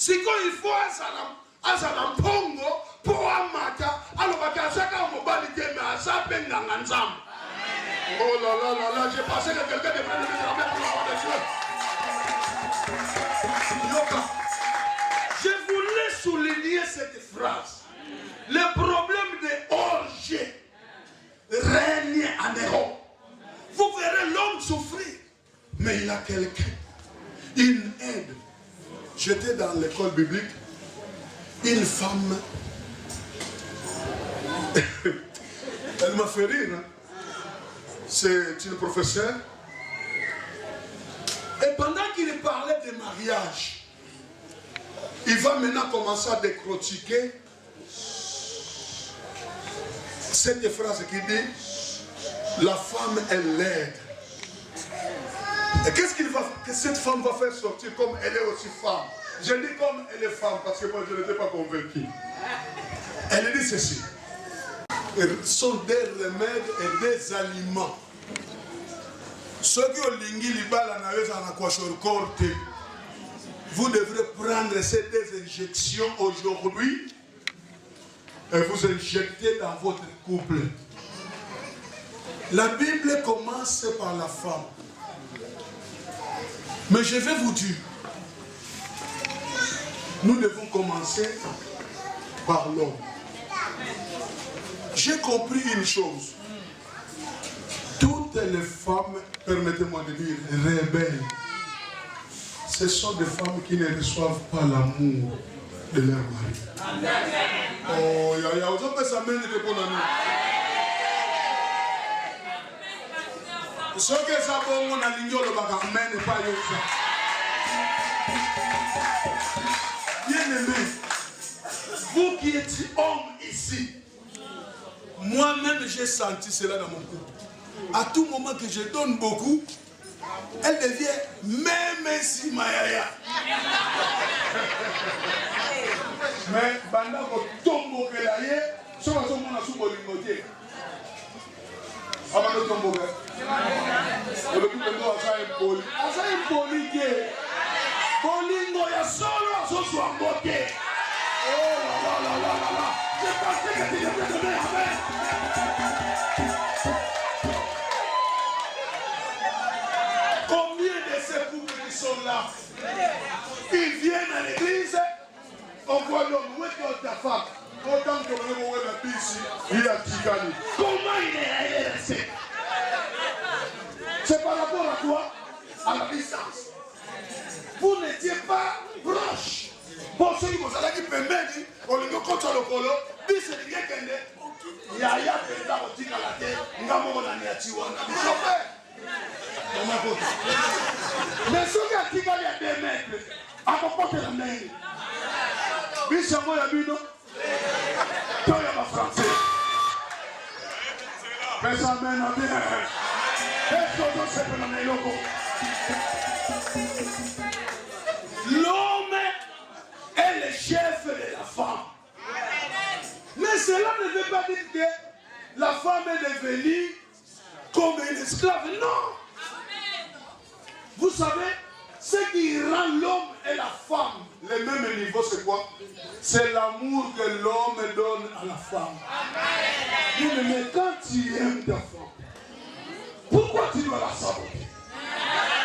Si il faut azala mpongo pour amata, alors bakazaka mobali ke mais azape nganga nzambe. Oh là là là là, j'ai pensé que quelqu'un devrait me dire amen pour la voix de Dieu. Yoka. Je voulais souligner cette phrase. Le problème de orgie règne en Europe. Vous verrez l'homme souffrir. Mais il a quelqu'un. Une aide. J'étais dans l'école biblique. Une femme. Elle m'a fait rire. Hein? C'est une professeure. Et pendant qu'il parlait de mariage, il va maintenant commencer à décortiquer cette phrase qui dit la femme est laide. Et qu'est-ce que cette femme va faire sortir comme elle est aussi femme? Je dis comme elle est femme parce que moi je n'étais pas convaincu. Elle dit ceci. Ce sont des remèdes et des aliments. Ceux qui ont lingi libala na yosa na kwashorkorte. Vous devrez prendre ces deux injections aujourd'hui et vous injecter dans votre couple. La Bible commence par la femme. Mais je vais vous dire, nous devons commencer par l'homme. J'ai compris une chose. Toutes les femmes, permettez-moi de dire, rebelles, ce sont des femmes qui ne reçoivent pas l'amour de leur mari. Oh, il y a autant que ça mène de bon ami. Ce que ça va, on a l'igno le bagarre, n'est pas ça. Bien aimé, vous qui êtes homme ici, moi-même j'ai senti cela dans mon couple. À tout moment que je donne beaucoup, elle devient même si Mayaya. Mais pendant que tombe que la yé, ce qu'on a sous bolimoté. Avant de tomber, le couple de nous a impoli. A ça impoli que Bolingo ya solo à son soir beauté. Oh là là là là là là. Je pensais que tu devais donner amen. Combien de ces couples qui sont là? Ils viennent à l'église, on voit l'homme, où est ta femme? Autant que vous voyez la bise, il y a Tigani. Comment il est resté? C'est par rapport à quoi? À la distance. Vous n'étiez pas proche. Pour ceux qui vous allez permettre, on le compte sur le colo, puis c'est quelqu'un qui est il y a Penda au tic à la tête, il y a mon ami à Tiwana, il chauffeur. Mais ceux qui a tic à 2 mètres, à porter la main. Puis c'est moi, il y a vu, non? Toi, il y a ma français. Mais ça mène à bien. L'homme est le chef de la femme. Mais cela ne veut pas dire que la femme est devenue comme une esclave. Non. Vous savez, ce qui rend l'homme et la femme le même niveau, c'est quoi? C'est l'amour que l'homme donne à la femme. Mais quand tu aimes ta femme, pourquoi tu dois la saboter?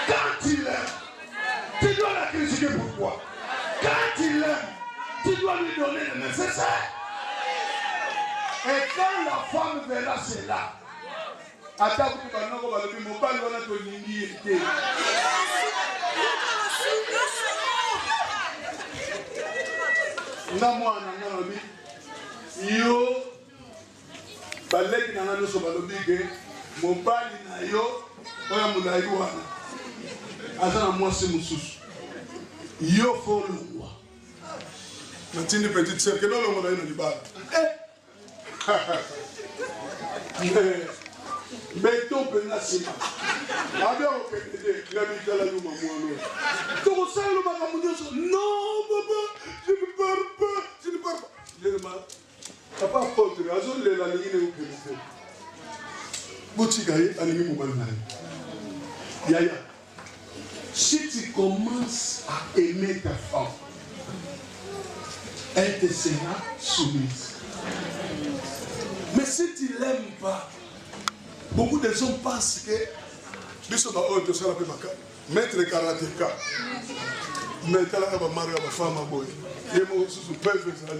Quand tu l'aimes, tu dois la critiquer. Pourquoi? Quand tu l'aimes, tu dois lui donner le nécessaire. Et quand la femme verra cela, attends que tu vas nous voir le mot, pas le voir ton lignité. Moi, yo, baleki na ngano so balobike. Mobali na yo, oya mulai wana. Azana mwasi mususu. Yo folo wa. Matini petite sœur, que non le mulai no libala. Mettons pena sima. Abe o pede, la mitala yo mamouano. Comment ça le makamudio? Non, papa, je ne parle pas, je ne parle pas. Je ne parle pas. Papa porte, azon le la ligne au pede. Yaya, si tu commences à aimer ta femme, elle te sera soumise. Mais si tu ne l'aimes pas, beaucoup de gens pensent que maître karatéka, maître la maman la femme boy, et moi aussi je peux faire ça.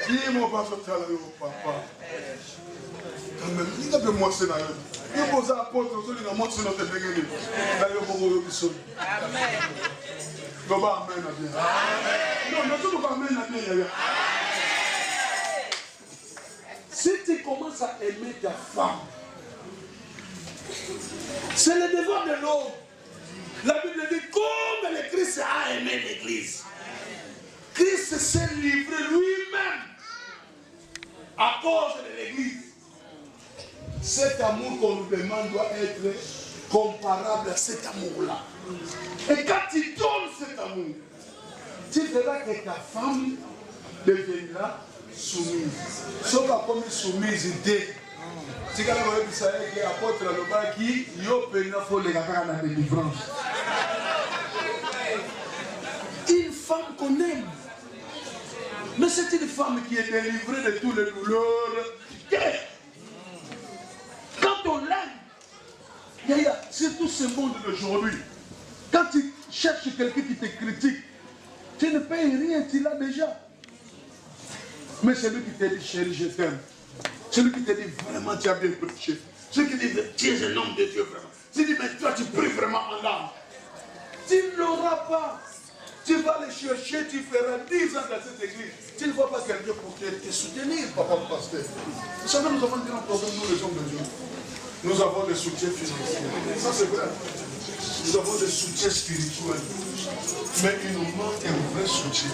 Il m'a pas fait ça papa. Quand même, il a fait moi c'est là. Il a posé à porte, il a montré notre dégueulé. Là il a beaucoup de choses. Amen. Non pas amen à bien. Non, mais tout pas amen à bien. Si tu commences à aimer ta femme, c'est le devoir de l'homme. La Bible dit comme le Christ a aimé l'Église. Christ s'est livré lui-même à cause de l'Église. Cet amour qu'on nous demande doit être comparable à cet amour-là. Et quand tu donnes cet amour, tu verras que ta femme deviendra soumise. Sauf à comme soumise idée. Si vous savez que l'apôtre a dit qu'il faut les garder dans la délivrance. Une femme qu'on aime. Mais c'est une femme qui est délivrée de toutes les douleurs. Quand on l'aime, surtout ce monde d'aujourd'hui, quand tu cherches quelqu'un qui te critique, tu ne payes rien, tu l'as déjà. Mais celui qui te dit chérie, je t'aime. Celui qui te dit vraiment tu as bien prêché. Celui qui dit tu es un homme de Dieu vraiment. Celui qui dit mais toi tu pries vraiment en l'âme. Tu ne l'auras pas. Tu vas le chercher, tu feras 10 ans dans cette église. Tu ne vois pas quelqu'un pour te soutenir, papa le pasteur. Vous savez, nous avons un grand problème, nous les hommes de Dieu. Nous avons des soutiens financiers. Ça c'est vrai. Nous avons des soutiens spirituels. Mais il nous manque un vrai soutien.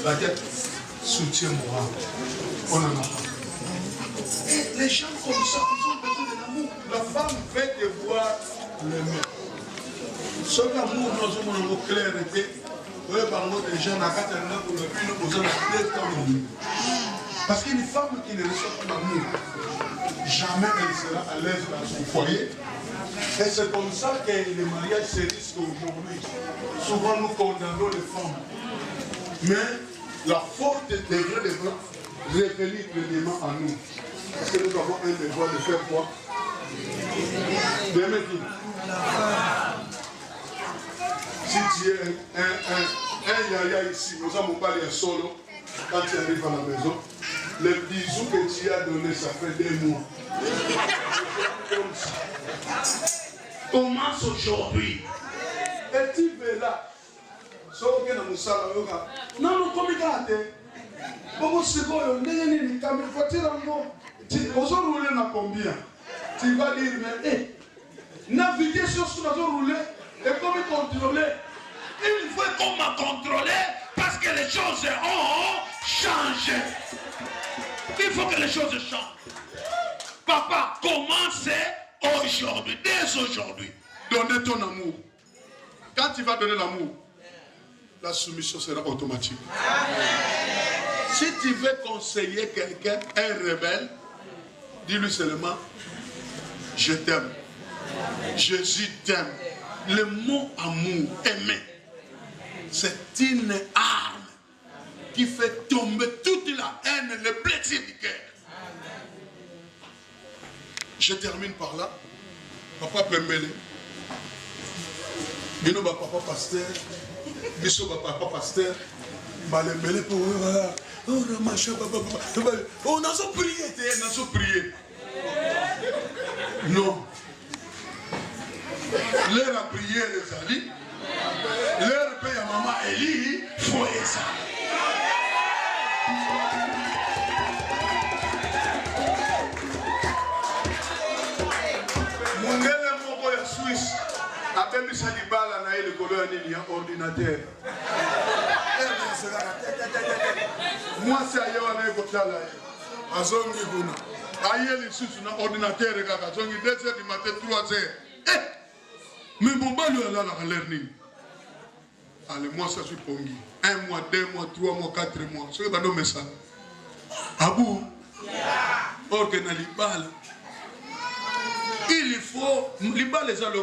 C'est-à-dire soutien moral. On en a pas. Et les gens comme ça, ils ont besoin de l'amour. La femme veut devoir l'aimer. Ce amour, nous avons clarté. Nous avons des gens parce qu'une femme qui ne reçoit pas l'amour, jamais elle sera à l'aise dans son foyer. Et c'est comme ça que les mariages se risquent aujourd'hui. Souvent nous condamnons les femmes. Mais la faute devrait révéler pleinement en nous. Parce que nous avons un devoir de faire quoi? D'aimer qui? Si tu es un yaya ici, nous avons parlé un solo, quand tu arrives à la maison, le bisou que tu as donné, ça fait 2 mois. Commence aujourd'hui. Et tu verras. Non, non, comme il a dit, tu vas rouler dans combien? Tu vas dire, mais naviguer sur ce que nous rouler et comment contrôler? Il faut comment contrôler parce que les choses ont changé. Il faut que les choses changent. Papa, commencez aujourd'hui, dès aujourd'hui, donner ton amour. Quand tu vas donner l'amour, la soumission sera automatique. Amen. Si tu veux conseiller quelqu'un, un rebelle, dis-lui seulement, je t'aime. Jésus t'aime. Le mot amour, aimer, c'est une arme qui fait tomber toute la haine, le blessé du cœur. Je termine par là. Papa peut mêler. Bino ba papa pasteur. Biso ba papa pasteur. Ba le mêler pour voilà. Oh machin papa. On a so prié, on a so prié. Non. L'heure à prier les alliés. L'heure paye à maman Elie. Faut ça. Suisse, avec Missa Dibala, on a eu le colonel, il y a un ordinateur. Moi, c'est ailleurs, on a eu le colonel. À Zongi Bouna. Ailleurs, les Suisses, on a un ordinateur, à Zongi, 2 heures du matin, 3 heures. Mais mon bal, il a l'air. Allez, moi, ça, je suis pongi. 1 mois, 2 mois, 3 mois, 4 mois. C'est pas nos messages. Abou, ordinateur, Dibala. Il faut, les gens le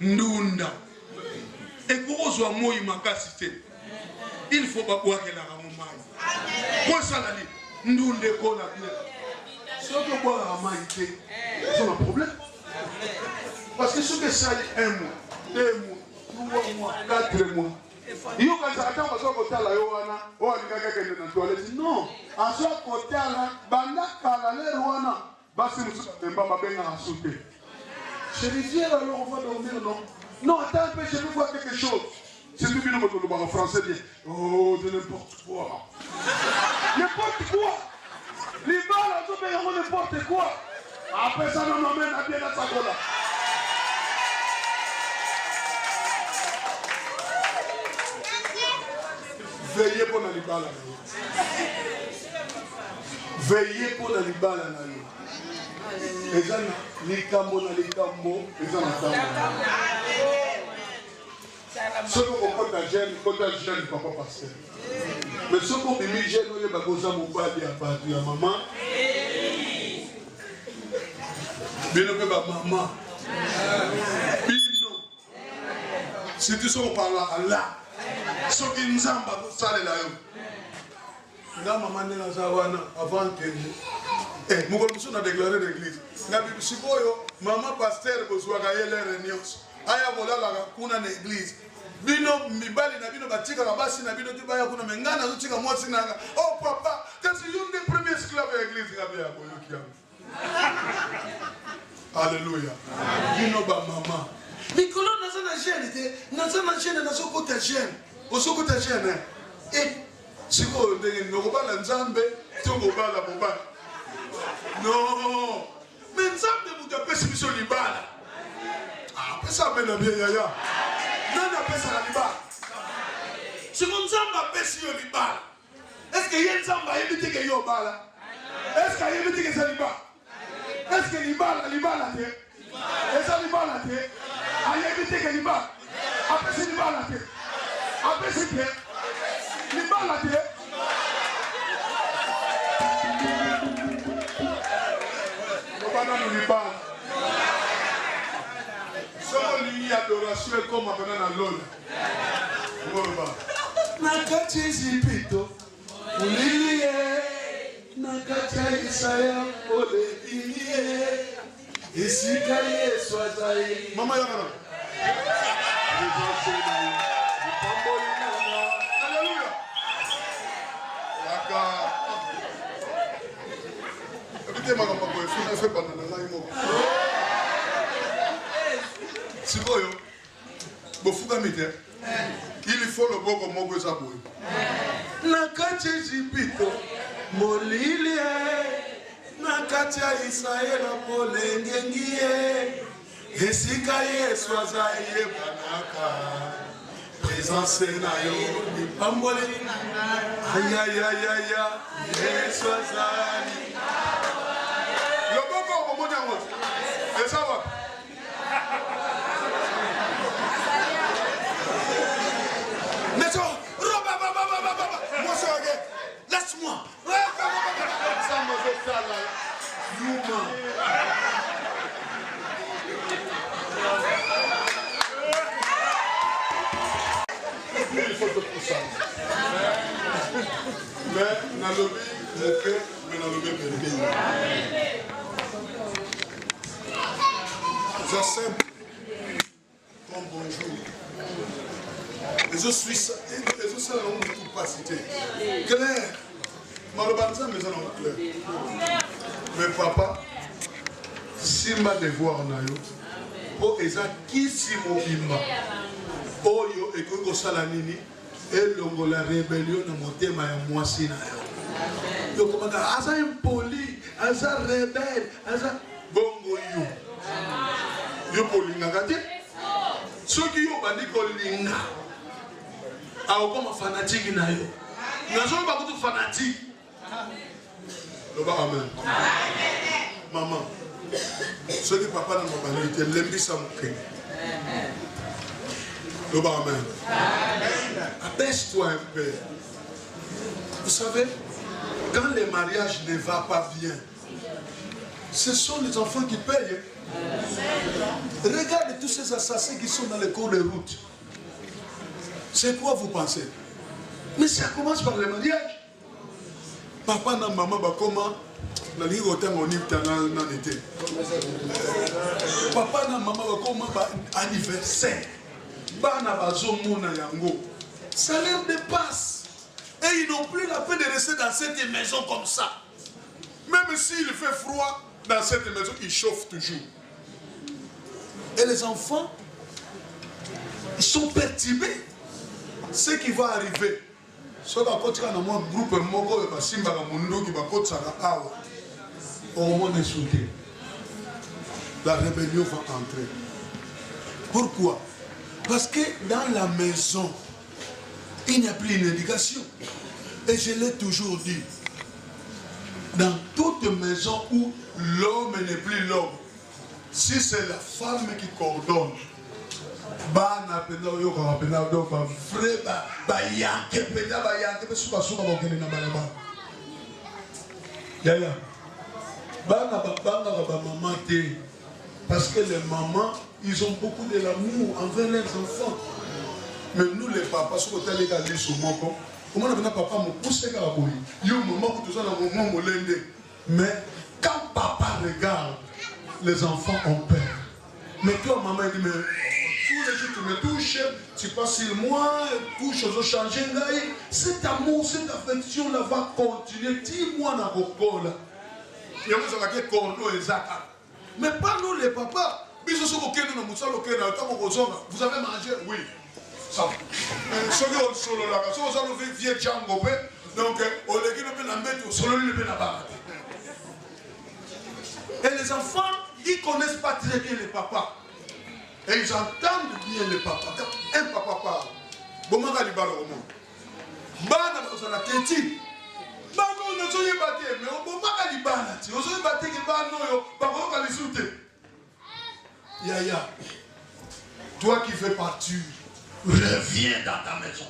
ndunda. Et pour ozwa moi makasi te. Il faut pas boire la ramai. Quoi ça la dit? Nous décolle bien. Si on boit la ramai, c'est un problème. Parce que ce que ça dit 1 mois, 2 mois, 3 mois, 4 mois. Il y a un certain nombre de gens qui non, en ce côté là, banda parallèle wana, basi musuka mba benga asouté. Je lui dis alors on va dormir non. Non, attends un peu, je veux voir quelque chose. C'est tout bien en français bien. Oh, de n'importe quoi. N'importe quoi. Les balles, on n'importe quoi. Après ça, on emmène à bien la sacola. Veillez pour la libala. Veillez pour la libala. Et ça, les cambo, les cambo, et ça, ce qu'on compte à gêne, papa pasteur. Mais ce qu'on dit, gêne, on est à cause de mon père, à maman. Bien que maman. Bino. Si tu sors par là, Allah. Ce qui nous a fait, là. Là, maman est là, avant que. Eh, nous avons déclaré l'église. Si maman pasteur, vous avez les réunions. Aya vola la kuna na église bino mibali na bino batika na basi na bino tibaya kuna mengana zotika mwasi nanga oh papa kasi yone des premiers esclaves à l'église ngabe ya boyoki alléluia bino ba mama mikolo nazana gêne na sokota gêne osokota gêne eh siko ndenge nokobala nzambe tokobala bobala non mais nzambe mutapesi biso libala. Ça mène bien yaya. Non, appelle ça la libala. Si mon zamba pèse yo libala. Est-ce que y a un zamba évité que yo bala? Est-ce qu'il y a évité que ça libala? Est-ce que libala te? Est-ce que libala te? Aïe évité que libala. Après c'est libala te. Après c'est te. Libala te. On va dans le libala. Adoration comme maintenant dans l'eau. Nakati zipito, ulilie, nakati Isaya, ole ilie, isika Yesu azaye. Mama yana. Alléluia. Écoutez ma papa, il faut pas dans la imo. Si vous il faut le bon comme moi sabou. Nakati zipito, molile, nakati Israël polengengie, esika Yesu azaye banaka, présence na yo ni pambole, aïe aïe aïe aïe, Yesu azaye. Le bon comme moi et ça va. Laisse-moi. Ça me fait ça là. Il faut te pousser. Mais dans le vie, mon cœur, mais dans le vie, mon pays. Je sais comme bonjour. Et je suis ça. Et je sais où je ne pas citer. Claire. Malheureusement, mais en clair. Mais papa, si ma devoir na yo, pour eza kisi mobimba. Oyo ekoko sala nini? Elongo la rébellion na motema ya mwasi na yo. Yo komaka asa impoli, asa rebelle, asa bongo yo. Yo polinga kati? Soki yo bandi kolinga. Aoko ma fanatique na yo. Nazo ba kutu fanatique. Loba amen. Maman. Ce que papa n'a pas dit, il l'aime ça mon cœur. Loba amen. Abaisse-toi un peu. Vous savez, quand le mariage ne va pas bien, ce sont les enfants qui payent. Regarde tous ces assassins qui sont dans les cours de route. C'est quoi vous pensez? Mais ça commence par le mariage. Papa et maman, comment? Papa et maman, comment? Anniversaire. Ça leur dépasse. Et ils n'ont plus la peine de rester dans cette maison comme ça. Même s'il fait froid, dans cette maison, il chauffe toujours. Et les enfants, ils sont perturbés. Ce qui va arriver, soit dans un groupe la rébellion va entrer. Pourquoi? Parce que dans la maison, il n'y a plus une éducation. Et je l'ai toujours dit, dans toute maison où l'homme n'est plus l'homme, si c'est la femme qui coordonne, parce que les mamans, ils ont beaucoup de l'amour envers leurs enfants. Mais nous les papas, ce qu'on a les gars sur mon corps, comment on a papa me pousse à la bouille. Yo maman tout ça dans mon moment mais quand papa regarde, les enfants ont peur. Mais toi maman dit mais tous les jours tu me touches, tu passes sur moi, tout chose a changé. Cet amour, cette affection là va continuer. Dis-moi dans vos corps là. Mais pas nous les papas. Vous avez mangé? Oui. Donc, et les enfants, ils ne connaissent pas très bien les papas. Et ils entendent bien les papas. Quand un papa parle, Yaya, toi qui fais partir, reviens dans ta maison.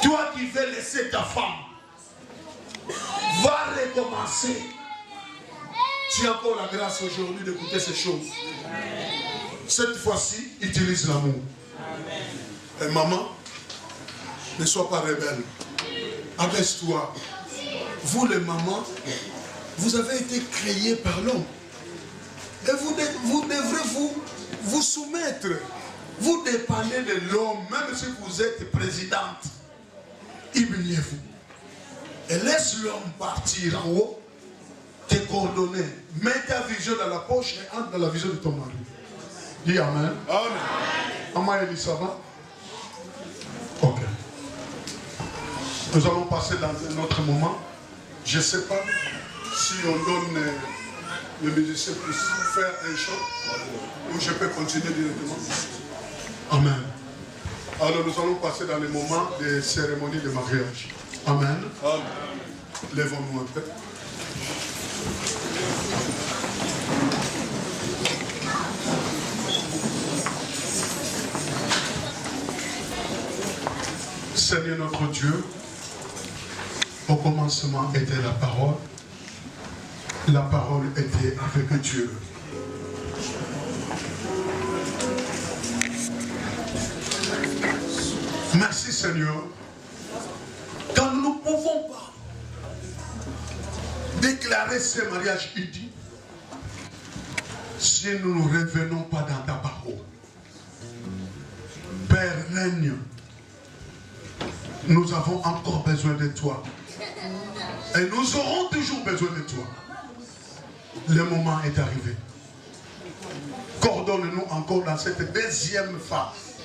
Toi qui veux laisser ta femme, va recommencer. Tu as encore la grâce aujourd'hui d'écouter ces choses. Cette fois-ci, utilise l'amour. Et maman, ne sois pas rebelle. Abaisse-toi. Vous les mamans, vous avez été créés par l'homme. Et vous devrez vous soumettre. Vous dépendez de l'homme, même si vous êtes présidente. Humiliez-vous. Et laisse l'homme partir en haut, te coordonner. Mets ta vision dans la poche et entre dans la vision de ton mari. Dis Amen. Amen. Maman Elie, ça va? Ok. Nous allons passer dans un autre moment. Je ne sais pas si on donne le musicien pour faire un chant ou je peux continuer directement. Amen. Alors nous allons passer dans les moments des cérémonies de mariage. Amen. Amen. Lèvons-nous un peu. Seigneur notre Dieu, au commencement était la parole était avec Dieu. Merci Seigneur, quand nous ne pouvons pas déclarer ce mariage uni si nous ne revenons pas dans ta parole. Père, règne. Nous avons encore besoin de toi. Et nous aurons toujours besoin de toi. Le moment est arrivé. Coordonne-nous encore dans cette deuxième phase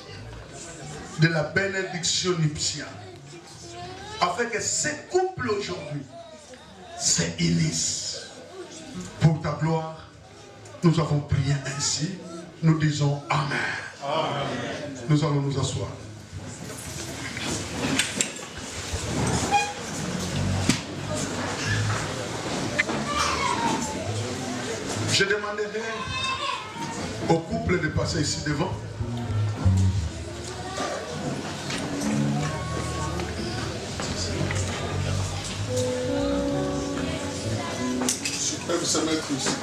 de la bénédiction nuptiale. Afin que ce couple aujourd'hui se unisse. Pour ta gloire, nous avons prié ainsi. Nous disons Amen. Amen. Nous allons nous asseoir. Je demanderai au couple de passer ici devant. Je peux se mettre ici.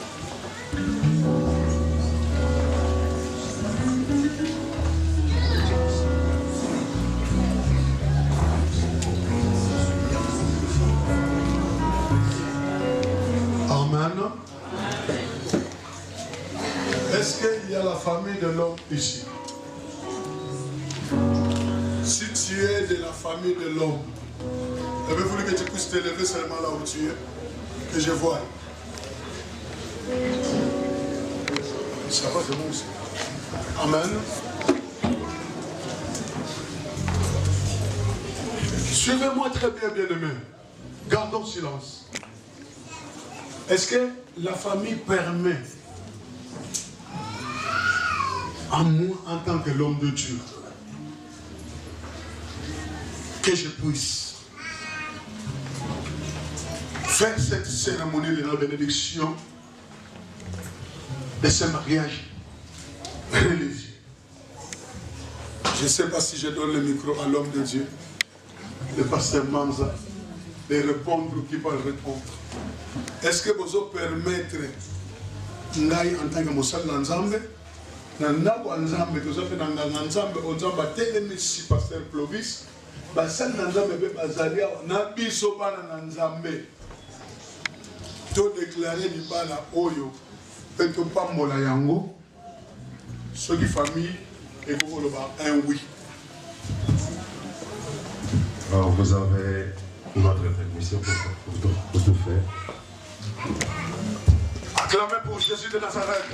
famille de l'homme ici. Si tu es de la famille de l'homme, j'avais voulu que tu puisses te lever seulement là où tu es, que je vois. Ça va, c'est bon aussi. Amen. Suivez-moi très bien, bien-aimé. Gardons silence. Est-ce que la famille permet à moi, en tant que l'homme de Dieu, que je puisse faire cette cérémonie de la bénédiction de ce mariage religieux? Je ne sais pas si je donne le micro à l'homme de Dieu, le pasteur Manza, de répondre ou qui va répondre. Est-ce que vous pouvez permettre, en tant que Moussal Nanzambe, Nanabo Nzambe, que vous avez dans Nanzambe, Onzamba, Télémissi, pasteur Clovis, Basal Nanzambe, Bazalia, Nabiso Bana Nanzambe, tout déclaré du Bala Oyo, Peto Pambola Yango, ceux qui famille, et vous voulez un oui. Alors vous avez notre permission pour tout faire. Acclamez pour Jésus de Nazareth.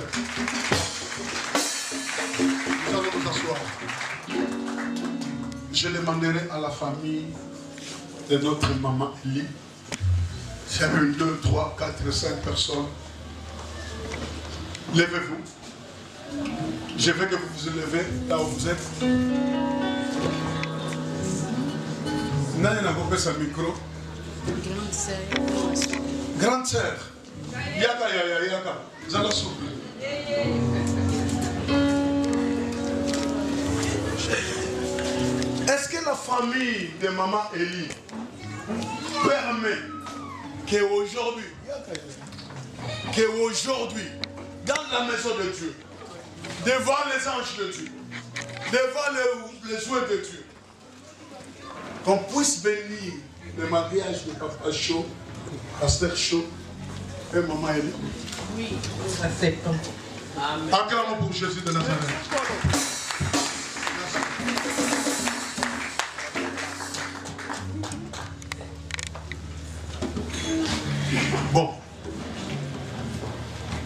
Nous allons nous asseoir. Je demanderai à la famille de notre maman Elie. S'il y a 1, 2, 3, 4, 5 personnes, levez-vous. Je veux que vous vous levez là où vous êtes. Nani n'a pas sa micro. Grande sœur. Grande sœur. Yaka, yaka. Zala souple. Est-ce que la famille de maman Elie permet qu'aujourd'hui, dans la maison de Dieu, devant les anges de Dieu, devant les souhaits de Dieu, qu'on puisse bénir le mariage de Papa Chaud, Pasteur Chaud et Maman Elie? Oui, nous acceptons. Amen. Acclamons pour Jésus de Nazareth. Bon,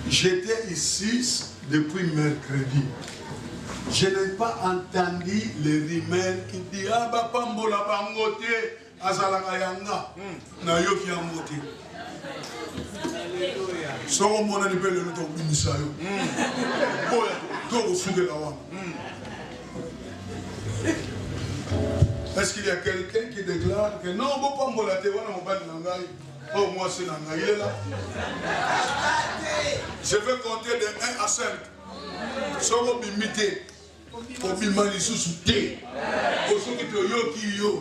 j'étais ici depuis mercredi. Je n'ai pas entendu les rumeurs qui disent ah bah pambola bangote azalaka yanga na yoki yangote. Soko mona ni pele to binisa yo. Oya to osuke la wana. Est-ce qu'il y a quelqu'un qui déclare que non bo pambola te wana mobali na ngai? Oh moi c'est na ngai, il est là. Je vais compter de 1 à 5. Soko bimite. Obima lisusu te osoki toyoki yo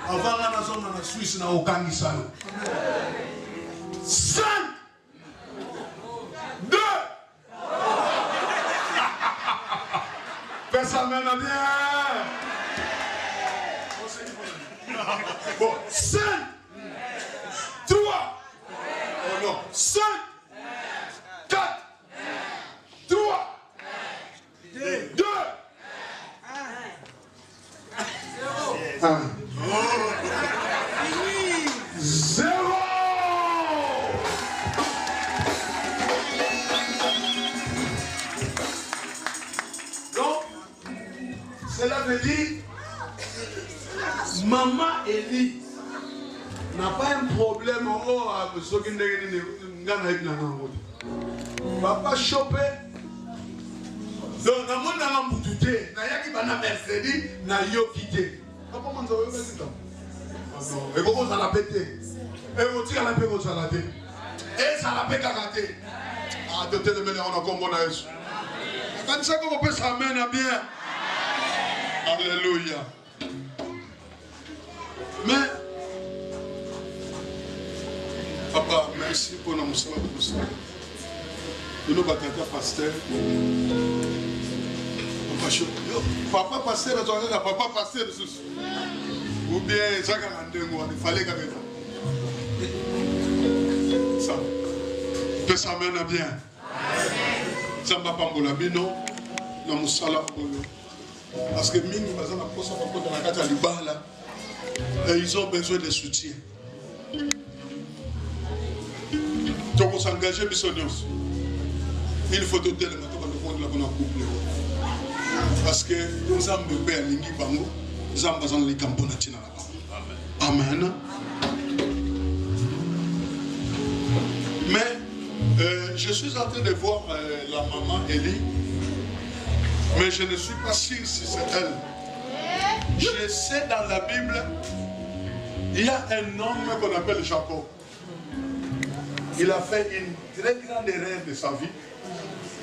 avant nga nazonga na Suisse na okangisa yo 5 2 personne n'a bien bon 5 3 oh non 5 4 3 2 1 0. Donc, cela veut dire Maman Elie n'a pas un problème. Oh, Papa chopé. Donc, na mon na mbutute, na yaki bana mercredi, na yo quitté. Comment on va faire ça? Et comment ça l'a pété? Et on tire la paix comme ça l'a pété. Et ça l'a pété karaté. Ah, de tel mêlé, on a comme on a eu. Quand ça qu'on peut s'amener à bien. Alléluia. Mais, papa, merci pour nous savoir pour ça. Nous nous battons pasteur. Papa pasteur, papa pasteur, ou bien Jacques Randengo, il fallait qu'à ça. Que ça mène à bien. Ça ne va pas me la bino. na musala oyo. Parce que mingi bazana posa papa dans la carte à libala. Et ils ont besoin de soutien. Donc on s'engage missionnaires. Il faut te dire maintenant quand on a un couple. Parce que nous avons bébé à lingi bango, nous avons besoin de les campons à Tina. Amen. Mais je suis en train de voir la maman Elie, mais je ne suis pas sûr si c'est elle. Je sais dans la Bible, il y a un homme qu'on appelle Jacob. Il a fait une très grande erreur de sa vie.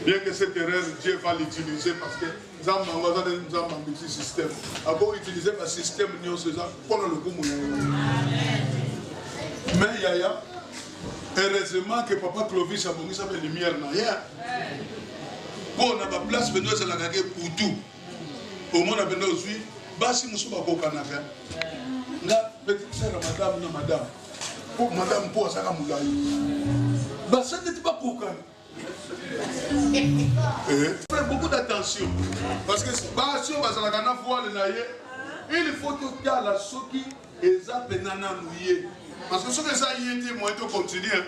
Bien que cette erreur, Dieu va l'utiliser parce que nous avons un petit système. Avant utiliser le système, nous avons le coup. Mais Yaya, heureusement que papa Clovis a mis sa lumière dans rien. Bon, on a ma place, mais nous avons la gagné pour tout. Au moins, on a besoin de basi musuba ko kanaka. Na petite sœur madame. Pour madame pour ça kamulayi. Basi n'était pas pour kan. Faites beaucoup d'attention parce que basi on va la kana voile na ye. Il faut tout cas la soki eza penana nouye. Parce que ce que ça y était moi to continuer.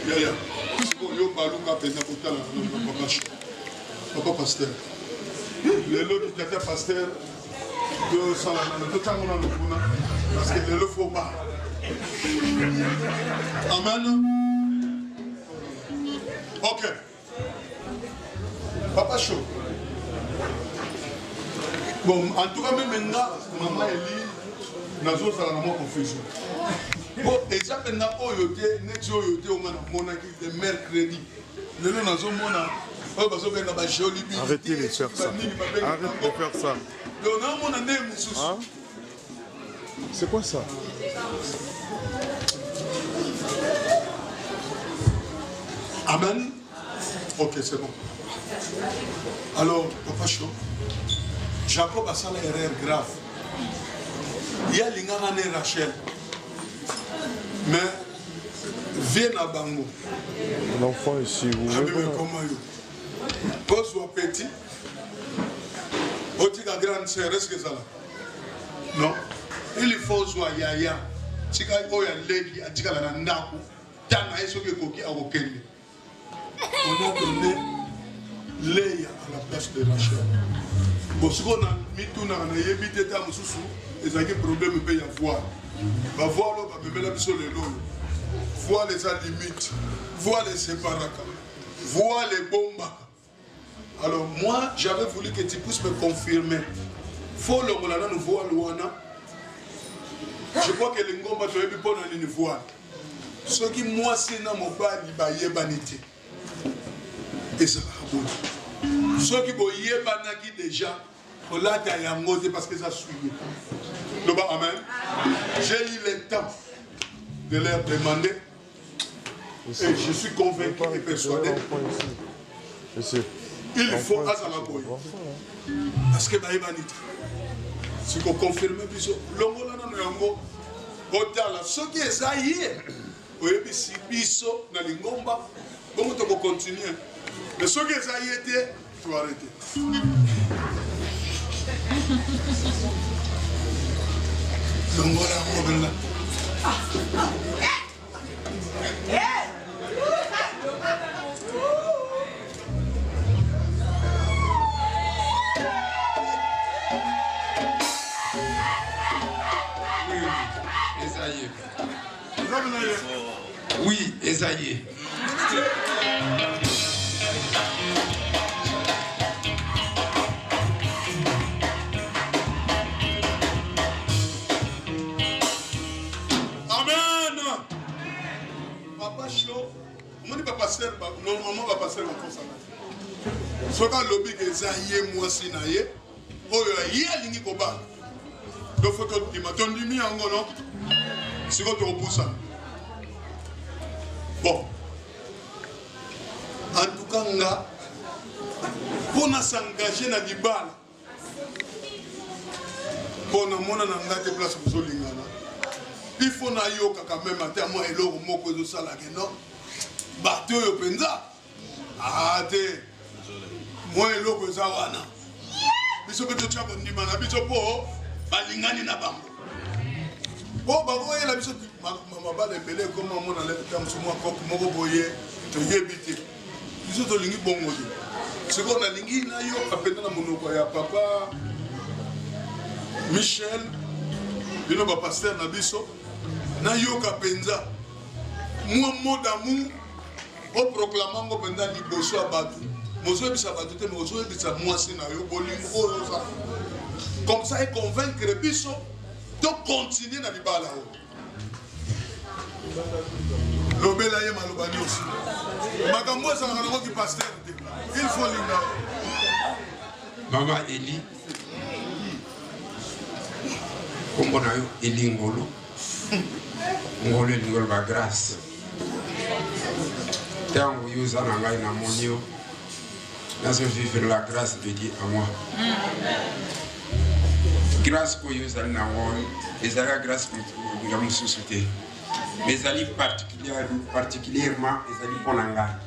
Ya. Puisque yo baluka pena ko tala papa show. Papa pasteur. Les lots qui étaient pasteurs, parce que les lots faut pas. Amen. Ok. Papa chaud. Bon, en tout cas, même maintenant, maman Elie, nous avons fait confusion. Bon, exactement, le mercredi. Le arrêtez de faire ça. Arrête de faire ça. Hein? C'est quoi ça? Amen. Ok, c'est bon. Alors, Papa Chaud, Jacob a fait une erreur grave. Il y a l'ingara né Rachel. Mais, viens à Bango. L'enfant ici, vous voyez comment quand soit petit, on dit la grande sœur, est-ce que ça là? Non. Il faut soit yaya. Si quand il y a légui, il y a la naku, tana est ce que koki a auquel. On a donné Léa à la place de Rachel. Bon, ce qu'on a mis tout dans le yébité à Moussou, ils ont un problème de payer à voir. Va voir là, va me mettre sur les lots. Voir les limites, voir les séparaka, voir les bombes. Alors moi, j'avais voulu que tu puisses me confirmer. Faut le molana nous voir Luana. Je crois que les ngomba tu as vu pour nous voir. Ce qui moi c'est dans mon bas di banité. Et ça va bon. Ce qui boye banaki déjà, on l'a taillé parce que ça suit. Le bas amen. J'ai eu le temps de leur demander. Et je suis convaincu et persuadé. Il faut à la boy. Parce que si vous confirmez, ce qui est ça, si biso na lingomba, bon, tu peux continuer. Mais ce qui est ça, tu vas arrêter. Oui, Esaïe. Amen. Papa Chaud, on dit papa pasteur, normalement papa pasteur va comme ça. Ce qu'on lobby que Esaïe moi sinaye, oh il y a lingi koba. Donc faut que tu m'attendes mis en gono. Si vous te repoussez. Bon. En tout cas, pour s'engager dans les balles, pour nous montrer dans des places pour les il faut quand même à moi et l'eau moko de ça là non bateau yo penza Ah, te. Moi, l'eau que ça va. Biso que tu as dit, man, biso po, balingani na bango. Bon, bah, voyez la biso, ma balle est belée, comme on a l'air de moi, comme mon boyer, te yébité. Biso to lingi bongo. C'est qu'on a lingi, na yo, à peine dans mon okoya, papa, Michel, il y a un pasteur na biso, na yo kapenza. Moi, mot d'amour, au proclamant au pendant liboso à Badou. Mozo bisa Badou te mozo bisa moi c'est na yo bolingo ça. Comme ça et convaincre biso de continuer na libala o. Lobela ye malobani aussi. Makambo ça ngana ko ki pasteur te. Il faut linga. Mama Eli. Kombo na yo Eli Ngolo. Ngolo Ngolo ba grâce. Tango yuza na ngai na monio. Nazo vivre la grâce de Dieu à moi. Grâce pour yuza na ngoi, ezala grâce pour ngamu société. Mais ezali particulièrement ezali ponanga.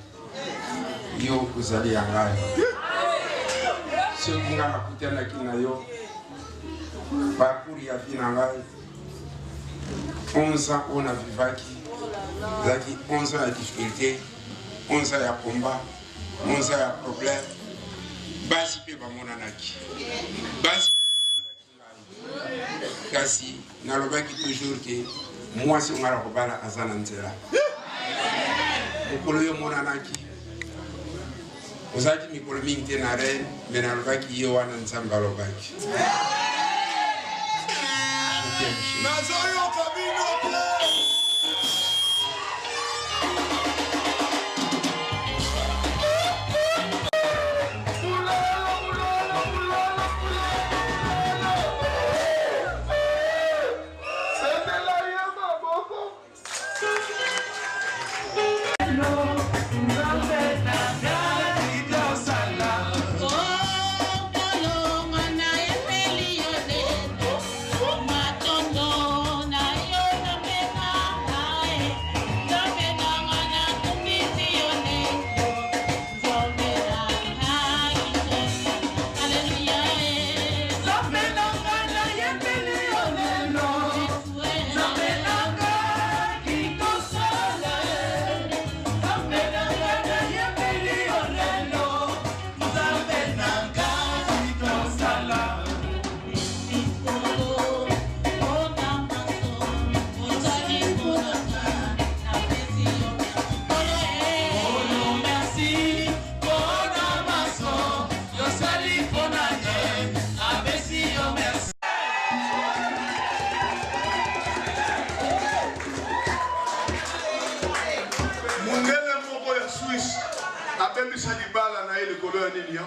Yo uzali angai. Ce nga na kutana kina yo. Parcours ya fina ngai. 11 ans on a vivaki. Zaki 11 ans de difficulté. 11 ans ya combat, 11 ans ya problème. Basi pe ba monanaki. Basi pe bananaki. Kasi nalobaki toujours que moi si on a robala azana nzela. Mokolo yo monanaki. Ozaki mikolo mingi te na reine, mais nalobaki yo wana nzamba lobaki. Nazoyo kabino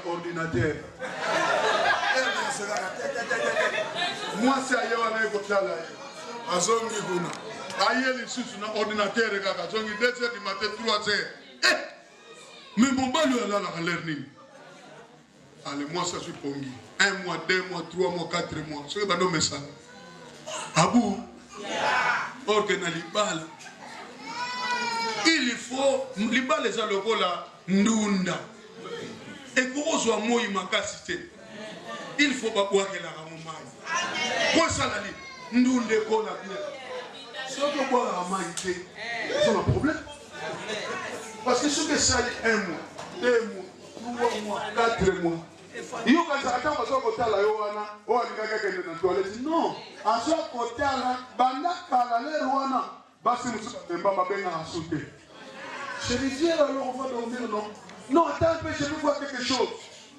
ordinateur. Moi c'est ailleurs on est comme ça là. Azongi kuna. Ailleurs les sous na ordinateur kaka. Zongi 2h du matin 3h. Eh! Mais mon bal lui là la learning. Allez moi ça suis pongi. 1 mois, 2 mois, 3 mois, 4 mois. Ce que ba no message. Abou. Or que na libala. Il faut libala les alokola ndunda. Et pour soit moi makasité. Il faut pas boire que la ramai. Quoi ça la dit? Nous ne connaissons bien. Si on peut boire la ramai, c'est un problème. Parce que ce que ça dit 1 mois, 2 mois, 3 mois, 4 mois. Il y a quand ça attend parce que la yoana, oh il y a quelqu'un dans la toilette. Non, à ce côté là, banda kalale roana, basi musuka mbamba benga asute. Je disais alors on va dormir non. Non, attends un peu, je veux voir quelque chose.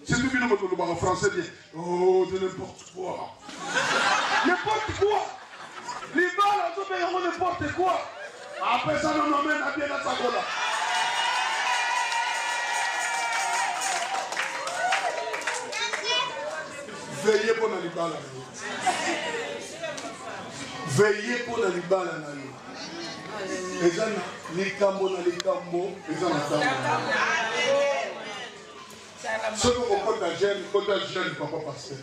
C'est tout bien en français bien. Oh, de n'importe quoi. N'importe quoi. Les balles, on peut n'importe quoi. Après ça, on emmène à bien la sacola. Veillez pour la libala. Veillez pour la libala. Les gens, les cambo, les cambo, les gens, ce qu'on a jeune, papa pasteur.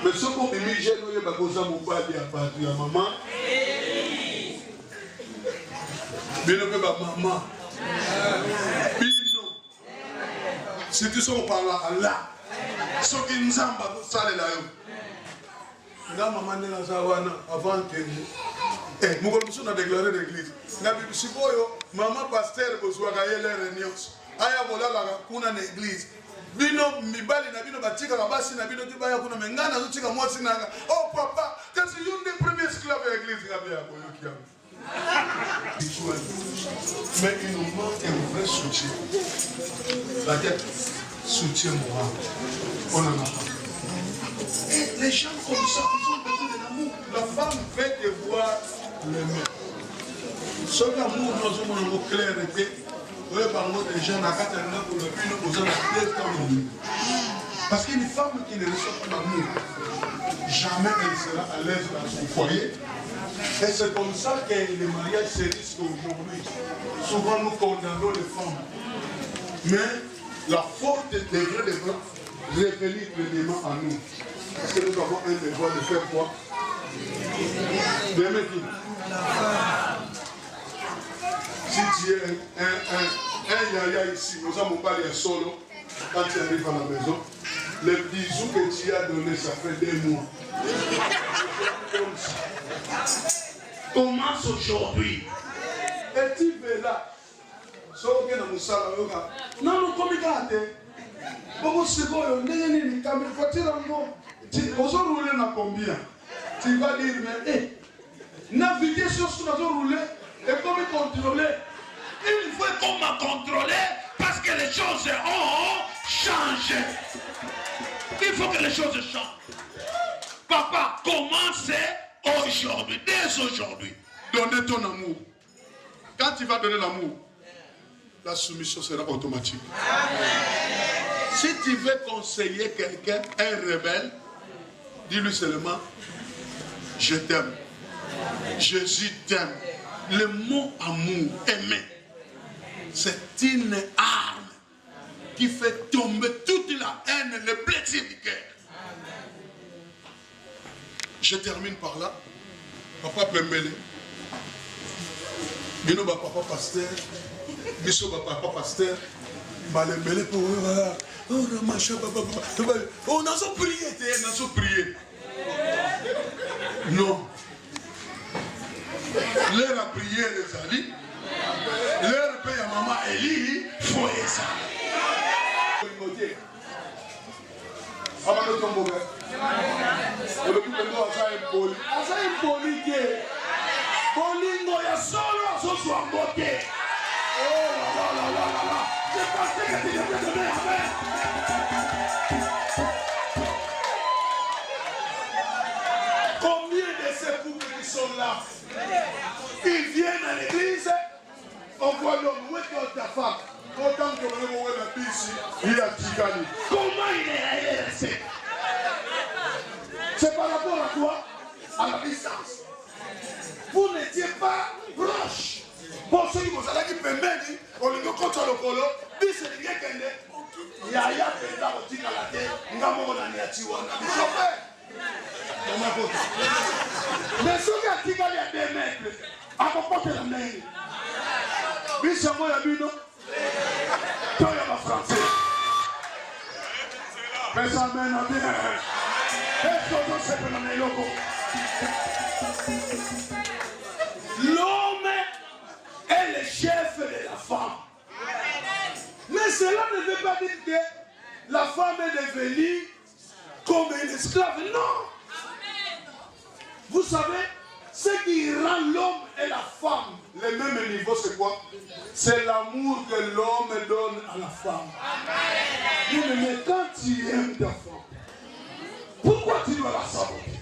Mais ce qu'on a mis jeune, il y a des choses à la maman. Bien que ma maman. Bino. Si tu sors par là, ce qui nous a salé là. Là, maman est là, avant que. Eh, nous avons déclaré l'église. Maman pasteur, vous avez les réunions. Aya voilà la kuna na église. Bino mibali na bino batika la basi na bino tibaya kuna mengana zotika mwasi nanga. Oh papa, kasi une des premiers esclaves de l'église ngabia ko yokia. Mais il nous manque un vrai soutien. La tête soutien moral. On en a pas. Et les gens comme ça, ils ont besoin de l'amour. La femme veut devoir l'aimer. Ce amour, nous avons un mot clair et parce qu'une femme qui ne reçoit pas l'amour, jamais elle sera à l'aise dans son foyer. Et c'est comme ça que les mariages se risquent aujourd'hui. Souvent nous condamnons les femmes. Mais la faute devrait révéler pleinement à nous. Parce que nous avons un devoir de faire quoi? D'aimer qui? Si tu es un yaya ici, nous avons parlé solo, quand tu arrives à la maison, les bisous que tu as donnés, ça fait des mois. Commence aujourd'hui. Et tu verras. Non, non, comme il a été. Beaucoup de secondes, on est né, quand il faut tirer un mot. Tu vas rouler dans combien? Tu vas dire, mais, hé, naviguer sur ce que nous avons roulé. Et comment contrôler? Il faut comment contrôler parce que les choses ont changé. Il faut que les choses changent. Papa, commencez aujourd'hui, dès aujourd'hui. Donnez ton amour. Quand tu vas donner l'amour, la soumission sera automatique. Si tu veux conseiller quelqu'un, un rebelle, dis-lui seulement, je t'aime. Jésus t'aime. Le mot amour, aimer, c'est une arme qui fait tomber toute la haine, le plaisir du cœur. Je termine par là. Papa Pembele, Bino ba papa pasteur, Biso ba papa pasteur, Balembele pour oh machin, on a prié, on a prié. Non. L'heure à prier les amis, l'heure paye à maman Elie, faut ça. Combien de ces couples qui sont là? Ils viennent à l'église, on voit l'homme, où est ta femme? Autant que vous voyez la bise, il a Tigani. Comment il est resté? C'est par rapport à quoi? À la distance. Vous n'étiez pas proches. Pour ceux qui vous allez qui permettent, on le compte sur le colo, bise de rien qu'elle est. Il y a un peu de la tête, il y a un peu de la tête. Mais ceux qui ont Tigani à 2 mètres, à porter la main. Bise moi la bino. Toi il y a ma français. Mais ça mène à bien. L'homme est le chef de la femme. Mais cela ne veut pas dire que la femme est devenue comme une esclave. Non. Vous savez, ce qui rend l'homme et la femme le même niveau, c'est quoi? C'est l'amour que l'homme donne à la femme. Mais quand tu aimes ta femme, pourquoi tu dois la saboter?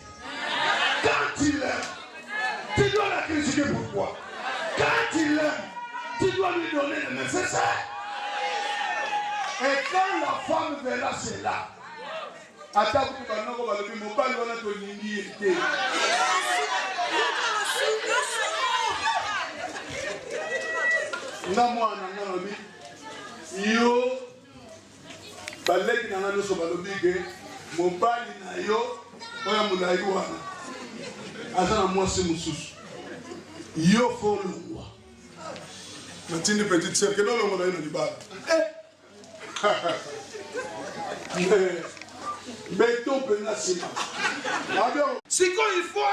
Quand tu l'aimes, tu dois la critiquer. Pourquoi? Quand tu l'aimes, tu dois lui donner le nécessaire. Et quand la femme verra cela, attends que tu vas nous dire, mon père va te dire. Yo, baleki na nano so balobi ke mobali na yo oya mulai wana azana mwasi mususu yo folongwa natindi petite sœur ke no longo na yo na libala Béton penasima. Si quand il faut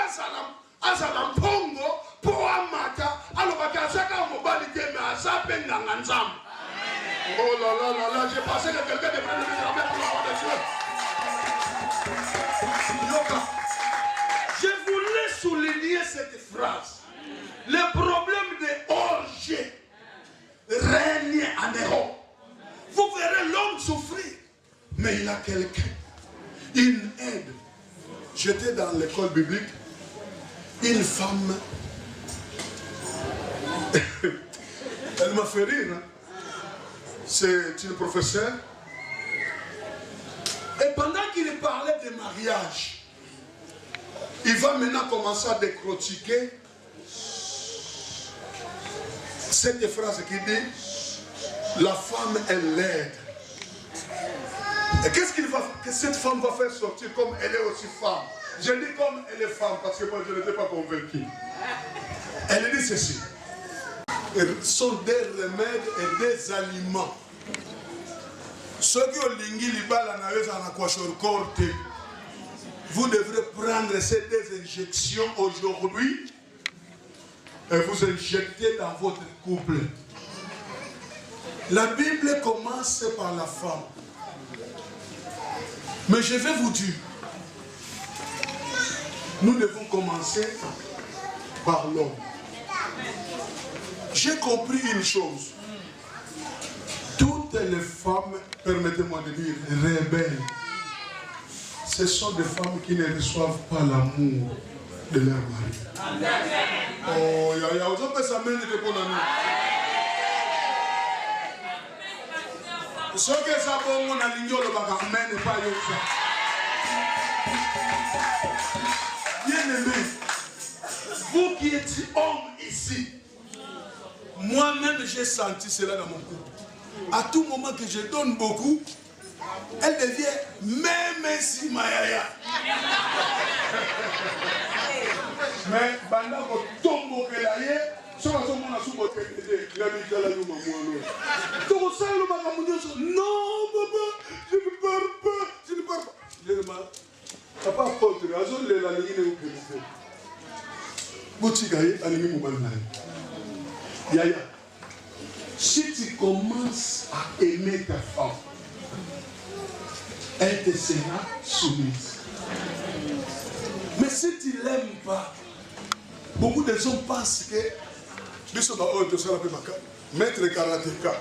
azala mpongo pour amata, alors bakazaka mobali mais asa pendanga nzambe. Oh là là là là, j'ai pensé que quelqu'un devrait me dire pour la de Dieu. Yoka. Je voulais souligner cette phrase. Le problème de orgie règne en Europe. Vous verrez l'homme souffrir. Mais il a quelqu'un. Une aide. J'étais dans l'école biblique. Une femme. Elle m'a fait rire. Hein? C'est une professeure. Et pendant qu'il parlait de mariage, il va maintenant commencer à décortiquer cette phrase qui dit la femme est laide. Et qu'est-ce que cette femme va faire sortir comme elle est aussi femme? Je dis comme elle est femme parce que moi je n'étais pas convaincu. Elle dit ceci. Ce sont des remèdes et des aliments. Ceux qui ont lingi libala na weza na kwa shorkorte. Vous devrez prendre ces deux injections aujourd'hui et vous injecter dans votre couple. La Bible commence par la femme. Mais je vais vous dire, nous devons commencer par l'homme. J'ai compris une chose. Toutes les femmes, permettez-moi de dire, rebelles, ce sont des femmes qui ne reçoivent pas l'amour de leur mari. Oh, vous avez ça même de bon ami. Ce que ça va, on a l'igno le bagarre, n'est pas ça. Bien aimé, vous qui êtes homme ici, moi-même j'ai senti cela dans mon couple. À tout moment que je donne beaucoup, elle devient même si Mayaya. Mais pendant que tombe au Kélaïe, ça va tomber dans son côté. La vie de la Youma Mouano. Donc ça, le bagarre me dit non, papa, je ne pars pas, je ne pars pas. Je ne pars pas. Papa apporte, la zone de la ligne est au Kélaïe. Boutigaïe, anime Moubalnaï. Yaya. Si tu commences à aimer ta femme, elle te sera soumise. Mais si tu ne l'aimes pas, beaucoup de gens pensent que maître karatéka,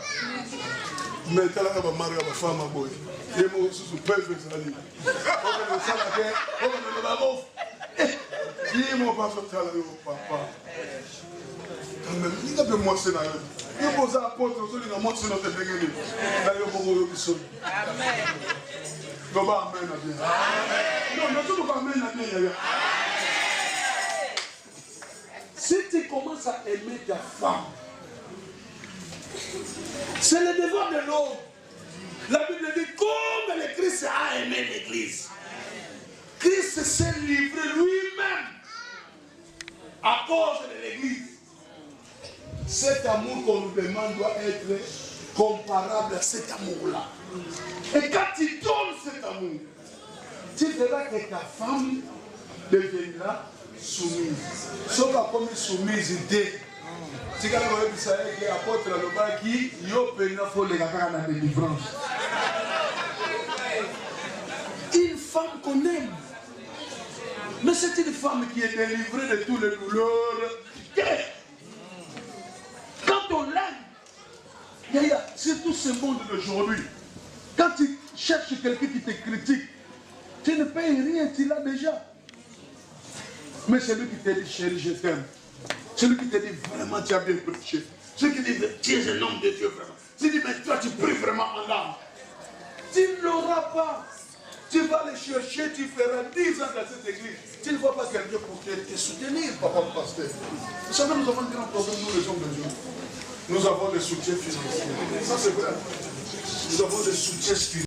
mais tu as marié ma femme à boy. Et moi aussi, je peux faire ça. Papa. Quand même, il y a des mots scénarios. Il y a des apôtres, il y a des mots scénarios. Il y a des mots scénarios. Amen. Non, pas amen. Non, mais tu ne peux pas amen. Si tu commences à aimer ta femme, c'est le devoir de l'homme. La Bible dit comme le Christ a aimé l'Église. Christ s'est livré lui-même à cause de l'Église. Cet amour qu'on nous demande doit être comparable à cet amour-là. Et quand tu donnes cet amour, tu verras que ta femme deviendra soumise. Sauf à comme soumise idée. Si quelqu'un veut dire ça, il y a apôtre le bas qui y a faut les gars dans la délivrance. Une femme qu'on aime. Mais c'est une femme qui est délivrée de toutes les douleurs. Quand on l'aime, c'est tout ce monde d'aujourd'hui. Quand tu cherches quelqu'un qui te critique, tu ne payes rien, tu l'as déjà. Mais celui qui te dit chérie, je t'aime. Celui qui te dit vraiment tu as bien prêché. Celui qui dit tu es un homme de Dieu vraiment. Tu dis mais toi tu pries vraiment en âme. Tu ne l'auras pas. Tu vas le chercher, tu feras 10 ans dans cette église. Tu ne vois pas quelqu'un pour te soutenir, papa le pasteur. Vous savez, nous avons un grand problème, nous les hommes de Dieu. Nous avons des soutiens financiers. Ça c'est vrai. Nous avons des soutiens spirituels.